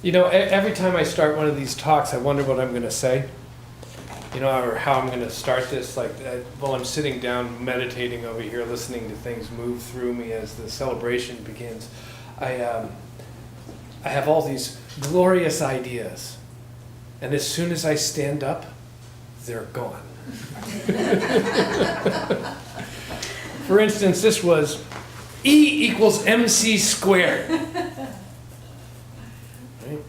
You know, every time I start one of these talks, I wonder what I'm going to say. You know, or how I'm going to start this. Like, while I'm sitting down, meditating over here, listening to things move through me as the celebration begins, I have all these glorious ideas. And as soon as I stand up, they're gone. For instance, this was E equals MC squared. Right?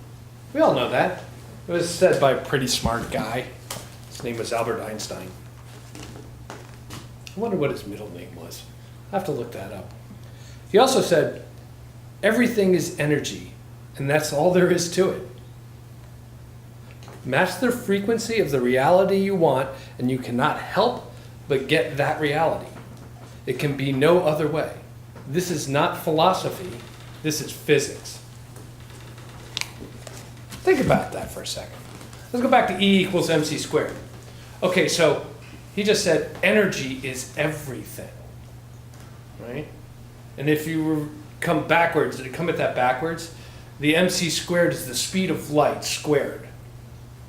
We all know that. It was said by a pretty smart guy. His name was Albert Einstein. I wonder what his middle name was. I have to look that up. He also said, everything is energy, and that's all there is to it. Match the frequency of the reality you want, and you cannot help but get that reality. It can be no other way. This is not philosophy, this is physics. Think about that for a second. Let's go back to E equals MC squared. Okay, so he just said energy is everything, right? And if you come at that backwards, the MC squared is the speed of light squared,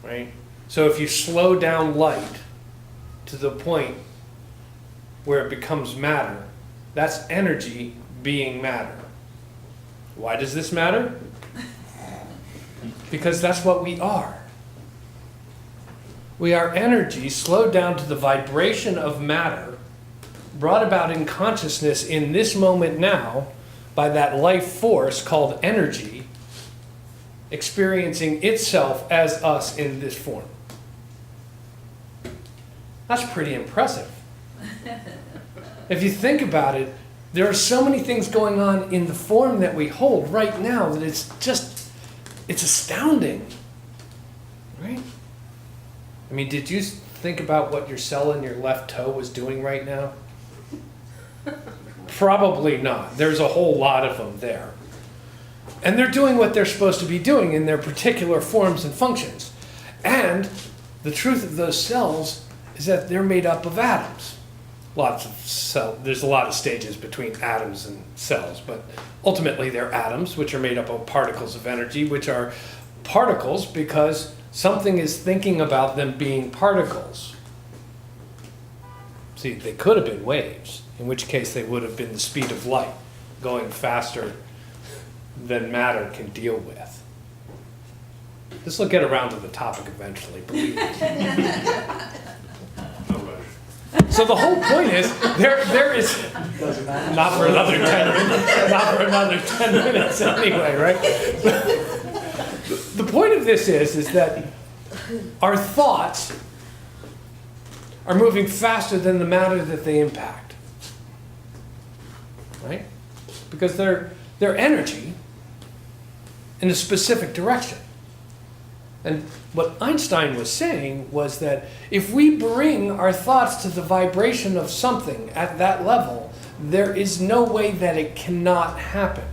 right? So if you slow down light to the point where it becomes matter, that's energy being matter. Why does this matter? Because that's what we are. We are energy slowed down to the vibration of matter, brought about in consciousness in this moment now by that life force called energy, experiencing itself as us in this form. That's pretty impressive. If you think about it, there are so many things going on in the form that we hold right now that it's astounding, right? I mean, did you think about what your cell in your left toe was doing right now? Probably not. There's a whole lot of them there. And they're doing what they're supposed to be doing in their particular forms and functions. And the truth of those cells is that they're made up of atoms. There's a lot of stages between atoms and cells, but ultimately they're atoms, which are made up of particles of energy, which are particles because something is thinking about them being particles. See, they could have been waves, in which case they would have been the speed of light, going faster than matter can deal with. This will get around to the topic eventually, believe me. So the whole point is, there is, not for another 10 minutes anyway, right? The point of this is that our thoughts are moving faster than the matter that they impact, right? Because they're energy in a specific direction. And what Einstein was saying was that if we bring our thoughts to the vibration of something at that level, there is no way that it cannot happen.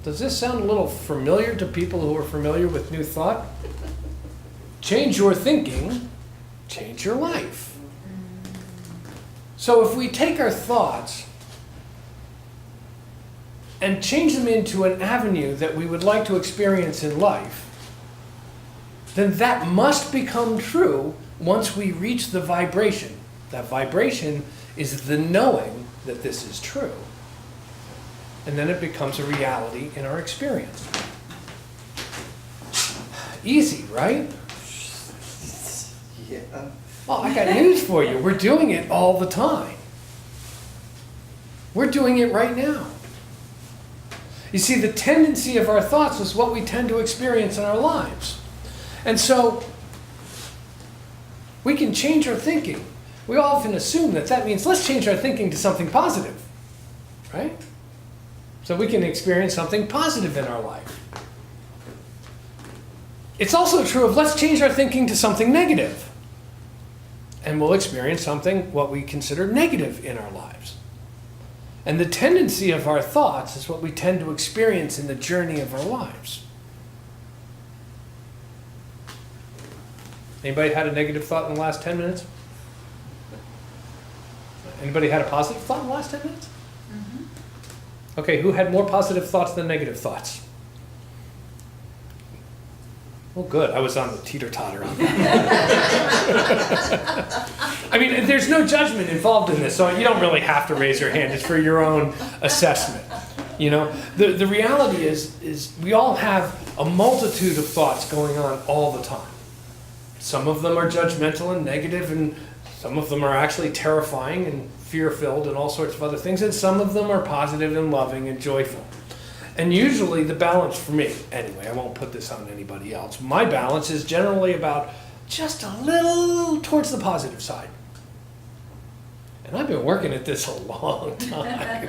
Does this sound a little familiar to people who are familiar with New Thought? Change your thinking, change your life. So if we take our thoughts and change them into an avenue that we would like to experience in life, then that must become true once we reach the vibration. That vibration is the knowing that this is true. And then it becomes a reality in our experience. Easy, right? Yeah. Well, I got news for you. We're doing it all the time. We're doing it right now. You see, the tendency of our thoughts is what we tend to experience in our lives. And so, we can change our thinking. We often assume that means let's change our thinking to something positive, right? So we can experience something positive in our life. It's also true of let's change our thinking to something negative. And we'll experience something, what we consider negative in our lives. And the tendency of our thoughts is what we tend to experience in the journey of our lives. Anybody had a negative thought in the last 10 minutes? Anybody had a positive thought in the last 10 minutes? Mm-hmm. Okay, who had more positive thoughts than negative thoughts? Well, good. I was on the teeter-totter on that. I mean, there's no judgment involved in this, so you don't really have to raise your hand. It's for your own assessment. You know, the reality is we all have a multitude of thoughts going on all the time. Some of them are judgmental and negative, and some of them are actually terrifying and fear-filled and all sorts of other things, and some of them are positive and loving and joyful. And usually the balance for me, anyway, I won't put this on anybody else, my balance is generally about just a little towards the positive side. And I've been working at this a long time.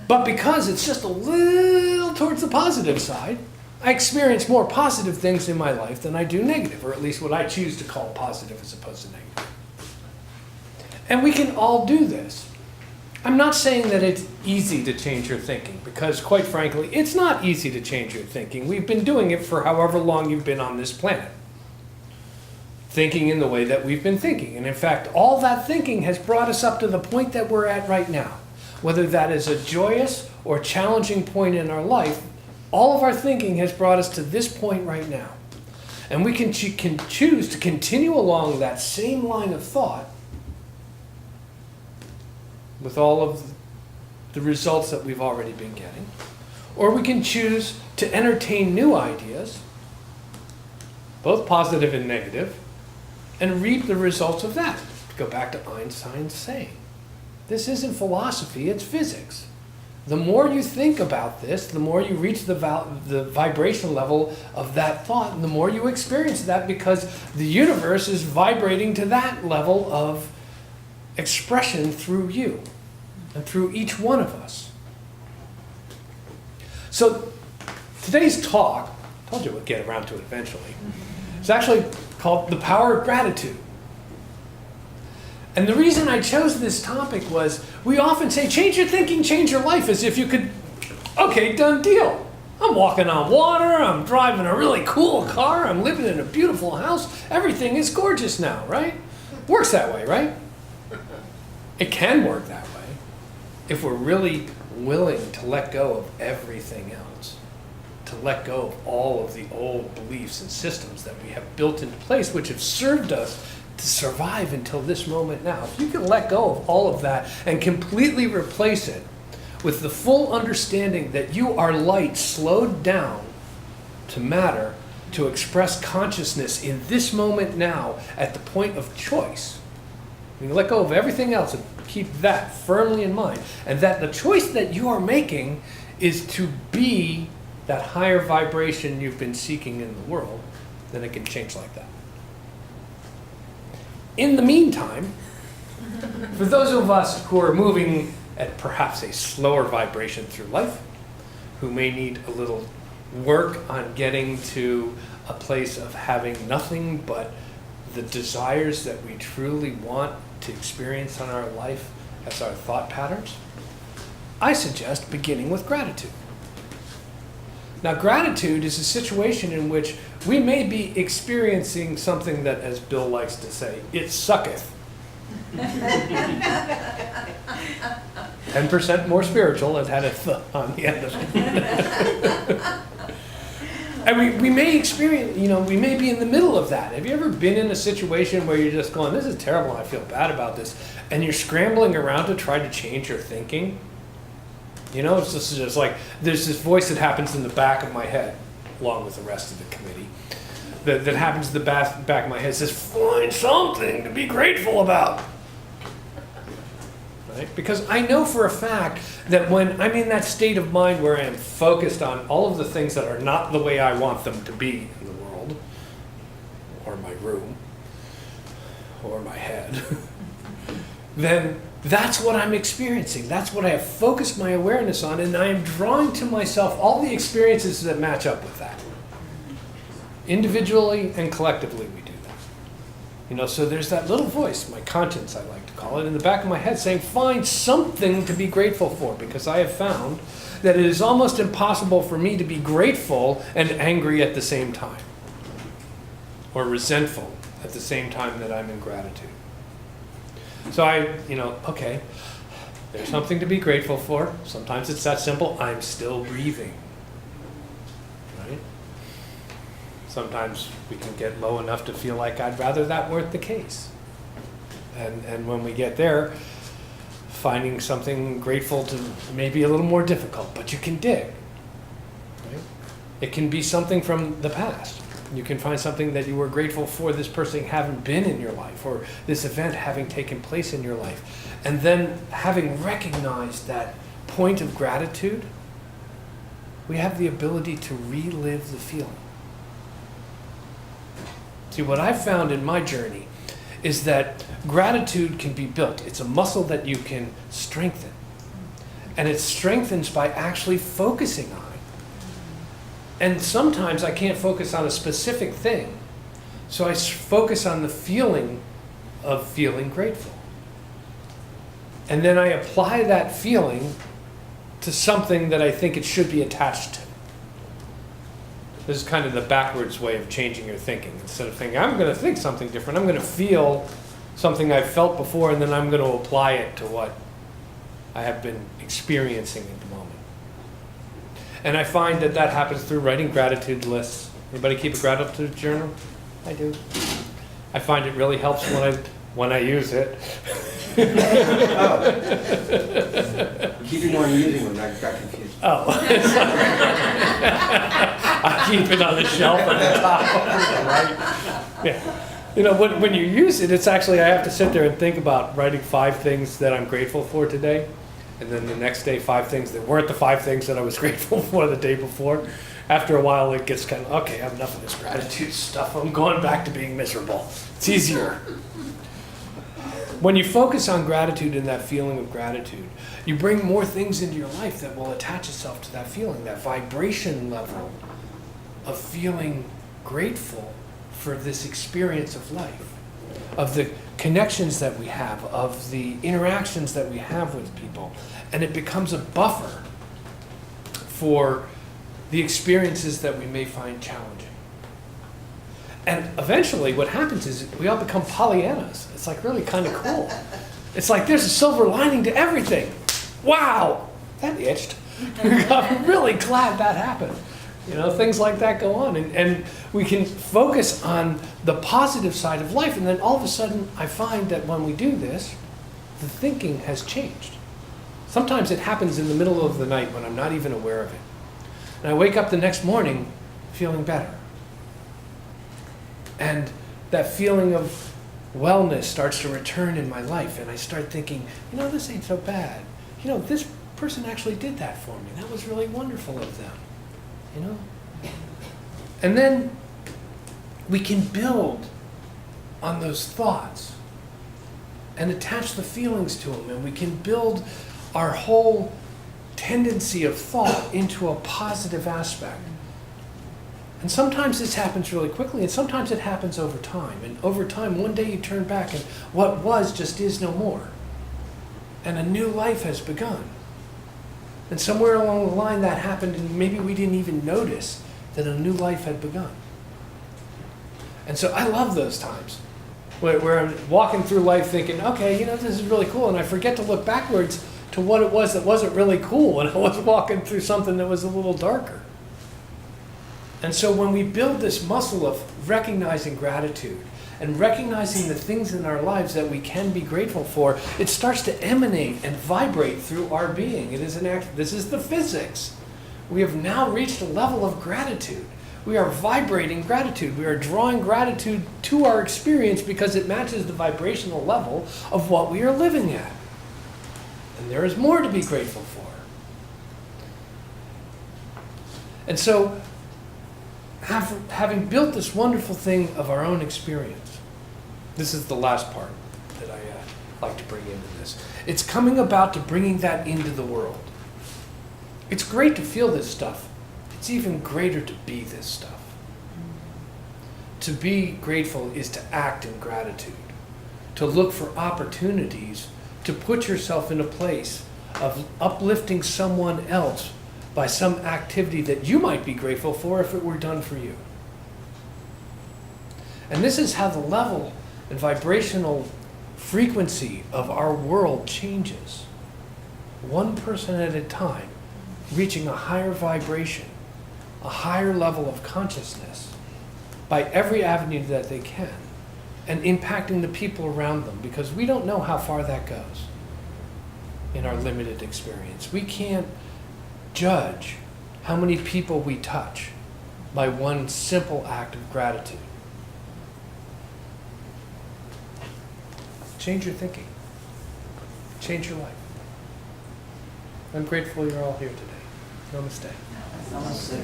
But because it's just a little towards the positive side, I experience more positive things in my life than I do negative, or at least what I choose to call positive as opposed to negative. And we can all do this. I'm not saying that it's easy to change your thinking, because quite frankly, it's not easy to change your thinking. We've been doing it for however long you've been on this planet. Thinking in the way that we've been thinking. And in fact, all that thinking has brought us up to the point that we're at right now. Whether that is a joyous or challenging point in our life, all of our thinking has brought us to this point right now. And we can choose to continue along that same line of thought with all of the results that we've already been getting. Or we can choose to entertain new ideas, both positive and negative, and reap the results of that. To go back to Einstein's saying, this isn't philosophy, it's physics. The more you think about this, the more you reach the vibration level of that thought, and the more you experience that, because the universe is vibrating to that level of expression through you and through each one of us. So today's talk, I told you we'd get around to it eventually, it's actually called The Power of Gratitude. And the reason I chose this topic was, we often say, change your thinking, change your life, as if you could, okay, done deal. I'm walking on water, I'm driving a really cool car, I'm living in a beautiful house, everything is gorgeous now, right? Works that way, right? It can work that way if we're really willing to let go of everything else, to let go of all of the old beliefs and systems that we have built into place, which have served us to survive until this moment now. If you can let go of all of that and completely replace it with the full understanding that you are light slowed down to matter, to express consciousness in this moment now at the point of choice, you can let go of everything else and keep that firmly in mind. And that the choice that you are making is to be that higher vibration you've been seeking in the world, then it can change like that. In the meantime, for those of us who are moving at perhaps a slower vibration through life, who may need a little work on getting to a place of having nothing but the desires that we truly want to experience in our life as our thought patterns, I suggest beginning with gratitude. Now, gratitude is a situation in which we may be experiencing something that, as Bill likes to say, it sucketh. 10% more spiritual, it had a th on the end of it. And we may experience, we may be in the middle of that. Have you ever been in a situation where you're just going, this is terrible, I feel bad about this, and you're scrambling around to try to change your thinking? It's just like, there's this voice that happens in the back of my head, along with the rest of the committee, that happens in the back of my head, says, find something to be grateful about. Right? Because I know for a fact that when I'm in that state of mind where I am focused on all of the things that are not the way I want them to be in the world, or my room, or my head, then that's what I'm experiencing. That's what I have focused my awareness on, and I am drawing to myself all the experiences that match up with that. Individually and collectively we do that. So there's that little voice, my conscience I like to call it, in the back of my head saying, find something to be grateful for, because I have found that it is almost impossible for me to be grateful and angry at the same time, or resentful at the same time that I'm in gratitude. So okay, there's something to be grateful for. Sometimes it's that simple. I'm still breathing. Right? Sometimes we can get low enough to feel like I'd rather that weren't the case. And when we get there, finding something grateful to may be a little more difficult, but you can dig. Right? It can be something from the past. You can find something that you were grateful for this person having been in your life, or this event having taken place in your life. And then having recognized that point of gratitude, we have the ability to relive the feeling. See, what I've found in my journey is that gratitude can be built. It's a muscle that you can strengthen. And it strengthens by actually focusing on it. And sometimes I can't focus on a specific thing, so I focus on the feeling of feeling grateful. And then I apply that feeling to something that I think it should be attached to. This is kind of the backwards way of changing your thinking. Instead of thinking, I'm going to think something different, I'm going to feel something I've felt before, and then I'm going to apply it to what I have been experiencing at the moment. And I find that that happens through writing gratitude lists. Anybody keep a gratitude journal? I do. I find it really helps when I use it. Keeping on using one, I got confused. Oh. I keep it on the shelf at the top. Right? Yeah. You know, when you use it, it's actually, I have to sit there and think about writing 5 things that I'm grateful for today. And then the next day, 5 things that weren't the 5 things that I was grateful for the day before. After a while, it gets kind of, okay, I have enough of this gratitude stuff. I'm going back to being miserable. It's easier. When you focus on gratitude and that feeling of gratitude, you bring more things into your life that will attach itself to that feeling, that vibration level of feeling grateful for this experience of life, of the connections that we have, of the interactions that we have with people. And it becomes a buffer for the experiences that we may find challenging. And eventually what happens is we all become Pollyannas. It's like really kind of cool. It's like there's a silver lining to everything. Wow, that itched. I'm really glad that happened. You know, things like that go on. And we can focus on the positive side of life. And then all of a sudden, I find that when we do this, the thinking has changed. Sometimes it happens in the middle of the night when I'm not even aware of it. And I wake up the next morning feeling better. And that feeling of wellness starts to return in my life. And I start thinking, you know, this ain't so bad. You know, this person actually did that for me. That was really wonderful of them. You know? And then we can build on those thoughts and attach the feelings to them. And we can build our whole tendency of thought into a positive aspect. And sometimes this happens really quickly, and sometimes it happens over time. And over time, one day you turn back and what was just is no more. And a new life has begun. And somewhere along the line that happened, and maybe we didn't even notice that a new life had begun. And so I love those times where I'm walking through life thinking, okay, you know, this is really cool. And I forget to look backwards to what it was that wasn't really cool when I was walking through something that was a little darker. And so when we build this muscle of recognizing gratitude and recognizing the things in our lives that we can be grateful for, it starts to emanate and vibrate through our being. It is an act. This is the physics. We have now reached a level of gratitude. We are vibrating gratitude. We are drawing gratitude to our experience because it matches the vibrational level of what we are living at. And there is more to be grateful for. And so, having built this wonderful thing of our own experience, this is the last part that I like to bring into this. It's coming about to bringing that into the world. It's great to feel this stuff. It's even greater to be this stuff. To be grateful is to act in gratitude, to look for opportunities, to put yourself in a place of uplifting someone else by some activity that you might be grateful for if it were done for you. And this is how the level and vibrational frequency of our world changes. One person at a time, reaching a higher vibration, a higher level of consciousness. by every avenue that they can and impacting the people around them, because we don't know how far that goes in our limited experience. We can't judge how many people we touch by one simple act of gratitude. Change your thinking. Change your life. I'm grateful you're all here today. Namaste. Namaste.